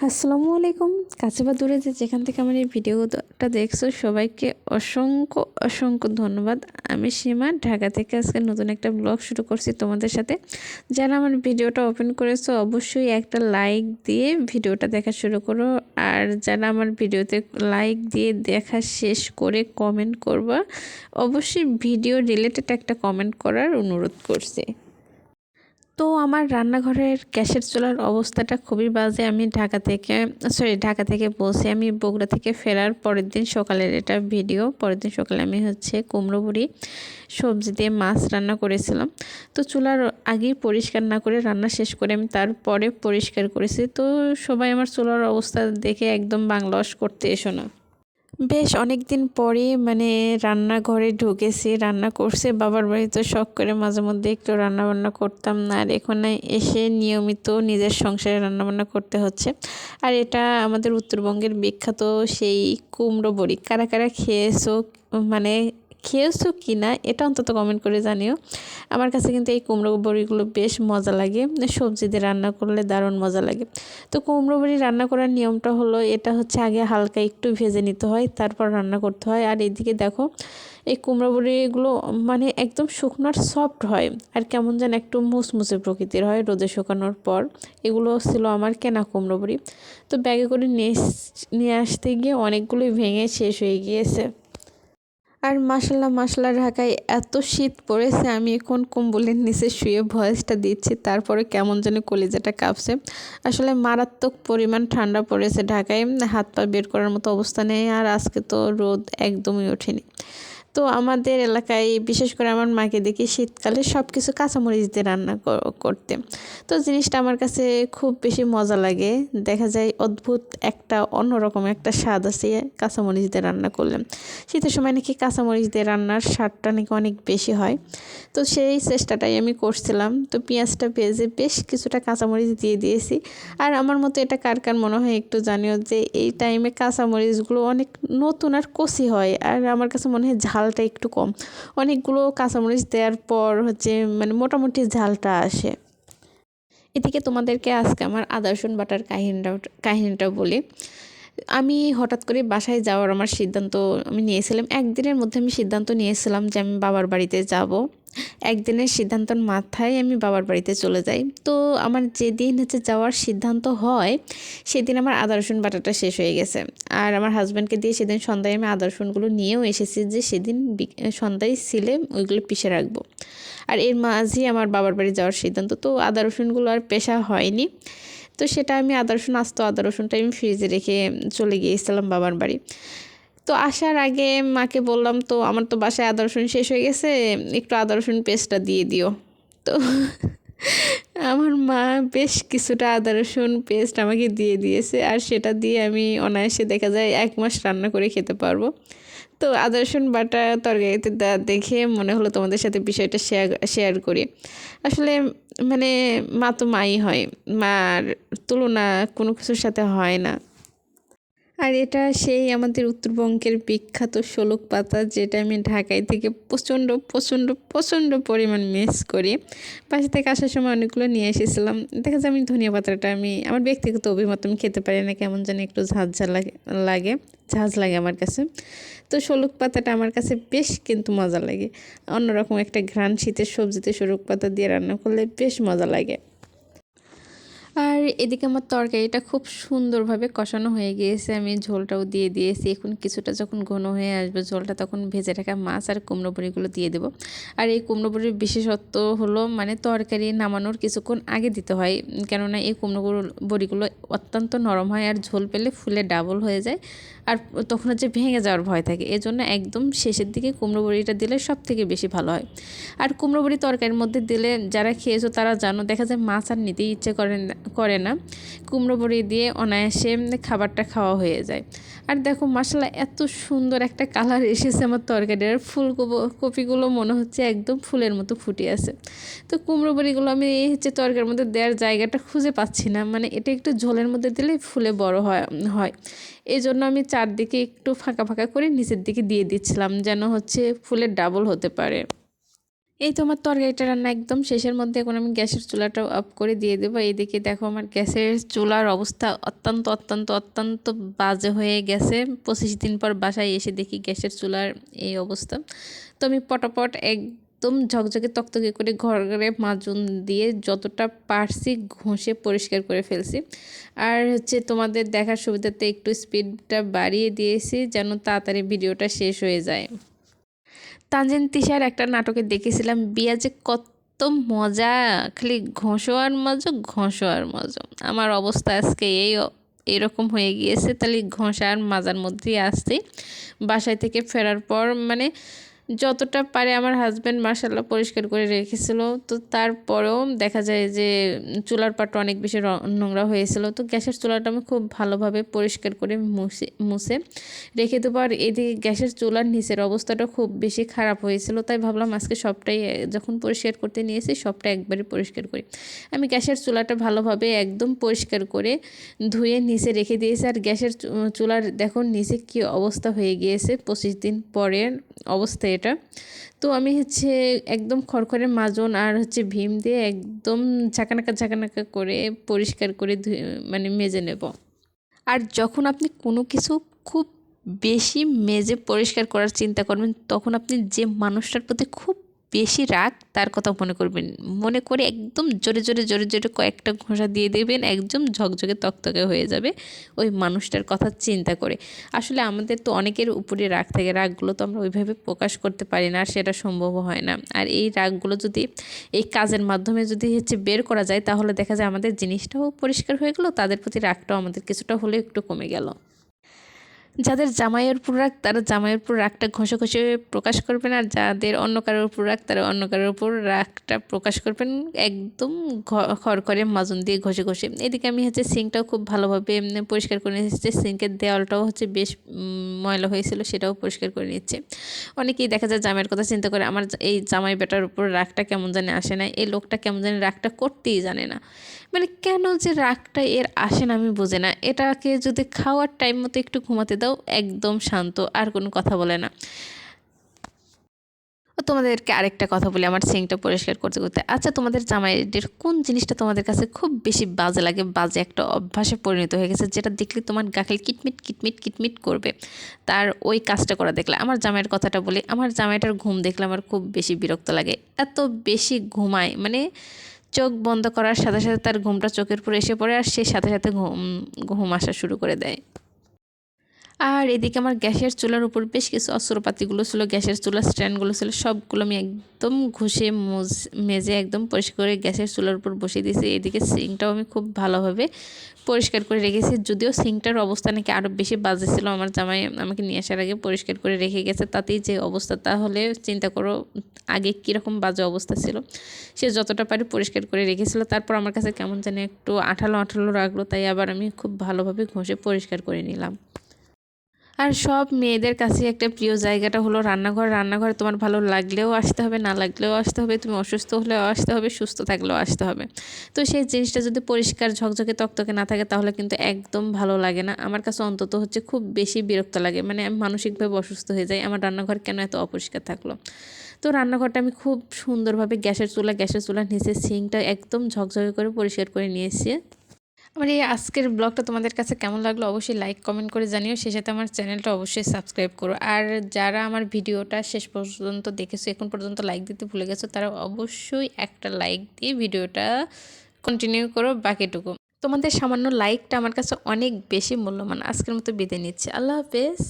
আসসালামু আলাইকুম। কাছে বা দূরে যেখান থেকে আমার এই ভিডিওটা দেখছো সবাইকে অসংখ্য অসংখ্য ধন্যবাদ। আমি সীমা, ঢাকা থেকে আজকে নতুন একটা ব্লগ শুরু করছি তোমাদের সাথে। যারা আমার ভিডিওটা ওপেন করেছো অবশ্যই একটা লাইক দিয়ে ভিডিওটা দেখা শুরু করো, আর যারা আমার ভিডিওতে লাইক দিয়ে দেখা শেষ করে কমেন্ট করবা, অবশ্যই ভিডিও রিলেটেড একটা কমেন্ট করার অনুরোধ করছি। তো আমার রান্নাঘরের গ্যাসের চুলার অবস্থাটা খুবই বাজে। আমি ঢাকা থেকে বলছি, আমি বগুড়া থেকে ফেরার পরের দিন সকালের এটা ভিডিও। পরের দিন সকালে আমি কুমড়ো বড়ি সবজি দিয়ে মাছ রান্না করেছিলাম। তো চুলার আগেই পরিষ্কার না করে রান্না শেষ করে আমি তারপরে পরিষ্কার করেছি। তো সবাই আমার চুলার অবস্থা দেখে একদম বাংলাস করতে এসো না। বেশ অনেক দিন পরে রান্নাঘরে ঢুকেছি, রান্না করছে বাবার বাড়িতে শখ করে মাঝে মধ্যে একটু রান্নাবান্না করতাম না, আর এখানে এসে নিয়মিত নিজের সংসারে রান্নাবান্না করতে হচ্ছে। আর এটা আমাদের উত্তরবঙ্গের বিখ্যাত সেই কুমড়ো বড়ি। কারা কারা খেয়েছো কি না এটা অন্তত কমেন্ট করে জানিও। আমার কাছে কিন্তু এই কুমড়ো বড়িগুলো বেশ মজা লাগে, সবজি দিয়ে রান্না করলে দারুণ মজা লাগে। তো কুমড়ো বড়ি রান্না করার নিয়মটা হলো, এটা আগে হালকা একটু ভেজে নিতে হয়, তারপর রান্না করতে হয়। আর এদিকে দেখো এই কুমড়ো বড়িগুলো একদম শুকনো সফট হয়, আর কেমন যেন একটু মুসমুসে প্রকৃতির হয় রোদে শুকানোর পর। এগুলো ছিল আমার কেনা কুমড়ো বড়ি। তো ব্যাগে করে নিয়ে আসতে গিয়ে অনেকগুলোই ভেঙে শেষ হয়ে গিয়েছে। আর মাসাল্লাহ ঢাকায় এত শীত পড়েছে, আমি এখন কম্বলের নিচে শুয়ে ভয়েসটা দিচ্ছি, তারপরে কেমন যেন কলিজাটা কাঁপছে। আসলে মারাত্মক পরিমাণ ঠান্ডা পড়েছে ঢাকায়, হাত পা বের করার মতো অবস্থা নেই। আর আজকে তো রোদ একদমই ওঠেনি। তো আমাদের এলাকায় বিশেষ করে আমার মাকে দেখি শীতকালে সব কিছু কাঁচামরিচ দিয়ে রান্না করতে। তো জিনিসটা আমার কাছে খুব বেশি মজা লাগে। দেখা যায় অদ্ভুত একটা অন্যরকম একটা স্বাদ আছে কাঁচামরিচ দিয়ে রান্না করলে। শীতের সময় নাকি কাঁচামরিচ দিয়ে রান্নার স্বাদটা নাকি অনেক বেশি হয়। তো সেই চেষ্টাটাই আমি করছিলাম। তো পেঁয়াজটা ভেজে বেশ কিছুটা কাঁচামরিচ দিয়ে দিয়েছি। আর আমার মতো এটা কার কার মনে হয় একটু জানিও, যে এই টাইমে কাঁচামরিচগুলো অনেক নতুন আর কচি হয়, আর আমার কাছে মনে হয় ঝালটা একটু কম। অনেকগুলো কাঁচামরিচ দেওয়ার পর মোটামুটি ঝালটা আসে। এদিকে তোমাদেরকে আজকে আমার আদা রসুন বাটার কাহিনীটা বলি। আমি হঠাৎ করে বাসায় যাওয়ার আমি নিয়েছিলাম, একদিনের মধ্যে আমি সিদ্ধান্ত নিয়েছিলাম যে আমি বাবার বাড়িতে যাব। একদিনের সিদ্ধান্তর মাথায় আমি বাবার বাড়িতে চলে যাই। তো আমার যেদিন যাওয়ার সিদ্ধান্ত হয় সেদিন আমার আদা রসুন বাটাটা শেষ হয়ে গেছে। আর আমার হাজব্যান্ডকে দিয়ে সেদিন সন্ধ্যায় আমি আদা রসুনগুলো নিয়েও এসেছি, যে সেদিন সন্ধ্যায় ছিলে ওইগুলো পিষে রাখবো। আর এর মাঝেই আমার বাবার বাড়ি যাওয়ার সিদ্ধান্ত। তো আদা রসুনগুলো আর পেশা হয়নি। তো সেটা আমি আদা রসুনটা আমি ফ্রিজে রেখে চলে গিয়েছিলাম বাবার বাড়ি। তো আসার আগে মাকে বললাম, তো আমার তো বাসায় আদা রসুন শেষ হয়ে গেছে, একটু আদা রসুন পেস্টটা দিয়ে দিও। তো আমার মা বেশ কিছুটা আদা রসুন পেস্ট আমাকে দিয়ে দিয়েছে, আর সেটা দিয়ে আমি অনায়াসে দেখা যায় 1 মাস রান্না করে খেতে পারবো। তো আদা রসুন বাটা তরকারিতে দেখে মনে হলো তোমাদের সাথে বিষয়টা শেয়ার করি। আসলে মা তো মাই হয়, মার তুলনা কোনো কিছুর সাথে হয় না। আর এটা সেই আমাদের উত্তরবঙ্গের বিখ্যাত শোলক পাতা, যেটা আমি ঢাকায় থেকে প্রচণ্ড প্রচণ্ড প্রচণ্ড পরিমাণ মিস করি। বাসা থেকে আসার সময় অনেকগুলো নিয়ে এসেছিলাম। দেখা যায় আমি ধনিয়া পাতাটা আমার ব্যক্তিগত অভিমত, আমি খেতে পারি না, কেমন যেন একটু ঝাঁঝ লাগে আমার কাছে। তো শোলক পাতাটা আমার কাছে বেশ কিন্তু মজা লাগে, অন্যরকম একটা ঘ্রাণ। শীতের সবজিতে শোলক পাতা দিয়ে রান্না করলে বেশ মজা লাগে। আর এদিকে আমার তরকারিটা খুব সুন্দরভাবে কষানো হয়ে গিয়েছে, আমি ঝোলটাও দিয়ে দিয়েছি। এখন কিছুটা যখন ঘন হয়ে আসবে ঝোলটা, তখন ভেজে রাখা মাছ আর কুমড়ো বড়িগুলো দিয়ে দেবো। আর এই কুমড়ো বড়ির বিশেষত্ব হলো তরকারি নামানোর কিছুক্ষণ আগে দিতে হয়, কেননা এই কুমড়ো বড়িগুলো অত্যন্ত নরম হয়, আর ঝোল পেলে ফুলে ডাবল হয়ে যায়, আর তখন ভেঙে যাওয়ার ভয় থাকে। এজন্য একদম শেষের দিকে কুমড়ো বড়িটা দিলে সব থেকে বেশি ভালো হয়। আর কুমড়ো বড়ি তরকারির মধ্যে দিলে যারা খেয়েছো তারা জানো, দেখা যায় মাছ আর নিতেই ইচ্ছে করে না, কুমড়ো বড়ি দিয়ে অনায়াসে খাবারটা খাওয়া হয়ে যায়। আর দেখো মাশাআল্লাহ এত সুন্দর একটা কালার এসেছে আমার তরকারির, আর কপিগুলো মনে হচ্ছে একদম ফুলের মতো ফুটে আছে। তো কুমড়ো বড়িগুলো আমি তরকারির মধ্যে দেওয়ার জায়গাটা খুঁজে পাচ্ছি না, এটা একটু ঝোলের মধ্যে দিলে ফুলে বড় হয়। এই জন্য আমি চারদিকে একটু ফাঁকা ফাঁকা করে নিচের দিকে দিয়ে দিচ্ছিলাম, যেন ফুলের ডাবল হতে পারে। এই তো আমার তরকারিটা রান্না একদম শেষের মধ্যে। এখন আমি গ্যাসের চুলাটা অফ করে দিয়ে দেবো। এইদিকে দেখো আমার গ্যাসের চুলার অবস্থা অত্যন্ত অত্যন্ত অত্যন্ত বাজে হয়ে গেছে। 25 দিন পর বাসায় এসে দেখি গ্যাসের চুলার এই অবস্থা। তো আমি পটাপট একদম ঝকঝকে তকতকে করে ঘরে মাজুন দিয়ে যতটা পারছি ঘষে পরিষ্কার করে ফেলছি। আর হচ্ছে তোমাদের দেখার সুবিধাতে একটু স্পিডটা বাড়িয়ে দিয়েছি যেন তাড়াতাড়ি ভিডিওটা শেষ হয়ে যায়। তানজিন তিশার একটা নাটকে দেখেছিলাম, বিয়া যে কত মজা, খালি ঘষো আর মজা, ঘষো আর মজা। আমার অবস্থা আজকে এরকম হয়ে গিয়েছে, তাহলে ঘষা আর মাজার মধ্যেই আসছি। বাসায় থেকে ফেরার পর মানে যতটা পারে আমার হাজব্যান্ড মার্শাল্লাহ পরিষ্কার করে রেখেছিল। তো তারপরেও দেখা যায় যে চুলার পাটটা অনেক বেশি নোংরা হয়েছিল। তো গ্যাসের চুলাটা আমি খুব ভালোভাবে পরিষ্কার করে মুছে রেখে দেবো। আর এদিকে গ্যাসের চুলার নিচের অবস্থাটা খুব বেশি খারাপ হয়েছিল, তাই ভাবলাম আজকে সবটাই যখন পরিষ্কার করতে নিয়েছি সবটা একবারে পরিষ্কার করি। আমি গ্যাসের চুলাটা ভালোভাবে একদম পরিষ্কার করে ধুয়ে নিচে রেখে দিয়েছি। আর গ্যাসের চুলার দেখুন নিচে কী অবস্থা হয়ে গিয়েছে 25 দিন পরের অবস্থা এটা। তো আমি হচ্ছে একদম খড়খড়ে মাজন আর হচ্ছে ভীম দিয়ে একদম ঝাঁকানাকা ঝাঁকানাকা করে পরিষ্কার করে মানে মেজে নেব। আর যখন আপনি কোনো কিছু খুব বেশি মেজে পরিষ্কার করার চিন্তা করবেন, তখন আপনি যে মানুষটার প্রতি খুব বেশি রাগ তার কথা মনে করবেন, মনে করে একদম জোরে জোরে জোরে জোরে কয়েকটা ঘষা দিয়ে দেবেন, একদম ঝকঝকে তকতকে হয়ে যাবে ওই মানুষটার কথা চিন্তা করে। আসলে আমাদের তো অনেকের উপরে রাগ থাকে, রাগগুলো তো আমরা ওইভাবে প্রকাশ করতে পারি না, আর সেটা সম্ভব হয় না। আর এই রাগগুলো যদি এই কাজের মাধ্যমে যদি হচ্ছে বের করা যায়, তাহলে দেখা যায় আমাদের জিনিসটাও পরিষ্কার হয়ে গেলো, তাদের প্রতি রাগটাও আমাদের কিছুটা হলেও একটু কমে গেল। যাদের জামাইয়ের উপর রাগ তারা জামাইয়ের উপর রাগটা ঘষে ঘষে প্রকাশ করবেন, আর যাদের অন্য কারোর উপর রাগ তারা অন্য কারোর উপর রাগটা প্রকাশ করবেন একদম খড়খড়ে মাজুন দিয়ে ঘষে ঘষে। এদিকে আমি হচ্ছে সিঙ্কটাও খুব ভালোভাবে পরিষ্কার করে নিচ্ছি। সিঙ্কের দেওয়ালটাও হচ্ছে বেশ ময়লা হয়েছিল, সেটাও পরিষ্কার করে নিচ্ছে। অনেকেই দেখা যায় জামাইয়ের কথা চিন্তা করে, আমার এই জামাই বেটার উপর রাগটা কেমন জানে আসে না, এই লোকটা কেমন জানে রাগটা করতেই জানে না। মানে কেন যে রাগটা এর আসে না আমি বুঝি না। এটাকে যদি খাওয়ার টাইম মতো একটু ঘুমাতে দাও একদম শান্ত, আর কোনো কথা বলে না। তোমাদেরকে আরেকটা কথা বলি আমার সিঙ্কটা পরিষ্কার করতে করতে। আচ্ছা, তোমাদের জামাইদের কোন জিনিসটা তোমাদের কাছে খুব বেশি বাজে লাগে, বাজে একটা অভ্যাসে পরিণত হয়ে গেছে, যেটা দেখলে তোমার গাখাল কিটমিট কিটমিট কিটমিট করবে তার ওই কাজটা করা দেখলে? আমার জামাইয়ের কথাটা বলি, আমার জামাইটার ঘুম দেখলে আমার খুব বেশি বিরক্ত লাগে। এত বেশি ঘুমায়, মানে চোখ বন্ধ করার সাথে সাথে তার ঘুমটা চোখের উপর এসে পড়ে, আর সে সাথে সাথে ঘুম আসা শুরু করে দেয়। আর এদিকে আমার গ্যাসের চুলার উপর বেশ কিছু অস্ত্রপাতিগুলো ছিল, গ্যাসের চুলার স্ট্যান্ডগুলো ছিল, সবগুলো আমি একদম ঘষে মেজে একদম পরিষ্কার করে গ্যাসের চুলার উপর বসিয়ে দিয়েছি। এদিকে সিঙ্কটাও আমি খুব ভালোভাবে পরিষ্কার করে রেখেছি, যদিও সিঙ্কটার অবস্থা নাকি আরও বেশি বাজে ছিল। আমার জামাই আমাকে নিয়ে আসার আগে পরিষ্কার করে রেখে গেছে, তাতেই যে অবস্থা, তাহলে চিন্তা করো আগে কীরকম বাজে অবস্থা ছিল। সে যতটা পারে পরিষ্কার করে রেখেছিল, তারপর আমার কাছে কেমন জানি একটু আঠালো আঠালো লাগলো, তাই আবার আমি খুব ভালোভাবে ঘষে পরিষ্কার করে নিলাম। আর সব মেয়েদের কাছে একটা প্রিয় জায়গাটা হলো রান্নাঘর। রান্নাঘরে তোমার ভালো লাগলেও আসতে হবে, না লাগলেও আসতে হবে, তুমি অসুস্থ হলেও আসতে হবে, সুস্থ থাকলেও আসতে হবে। তো সেই জিনিসটা যদি পরিষ্কার ঝকঝকে তকতকে না থাকে তাহলে কিন্তু একদম ভালো লাগে না। আমার কাছে অন্তত হচ্ছে খুব বেশি বিরক্ত লাগে, মানে আমি মানসিকভাবে অসুস্থ হয়ে যাই, আমার রান্নাঘর কেন এত অপরিষ্কার থাকলো। তো রান্নাঘরটা আমি খুব সুন্দরভাবে গ্যাসের চুলার নিচে সিঙ্কটা একদম ঝকঝকে করে পরিষ্কার করে নিয়েছি। আমার এই আজকের ব্লগটা তোমাদের কাছে কেমন লাগলো অবশ্যই লাইক কমেন্ট করে জানিও, সেই সাথে আমার চ্যানেলটা অবশ্যই সাবস্ক্রাইব করো। আর যারা আমার ভিডিওটা শেষ পর্যন্ত দেখেছো, এখন পর্যন্ত লাইক দিতে ভুলে গেছো, তারা অবশ্যই একটা লাইক দিয়ে ভিডিওটা কন্টিনিউ করো বাকিটুকু। তোমাদের সামান্য লাইকটা আমার কাছে অনেক বেশি মূল্যবান। আজকের মতো বিদায় নিচ্ছি, আল্লাহ হাফেজ।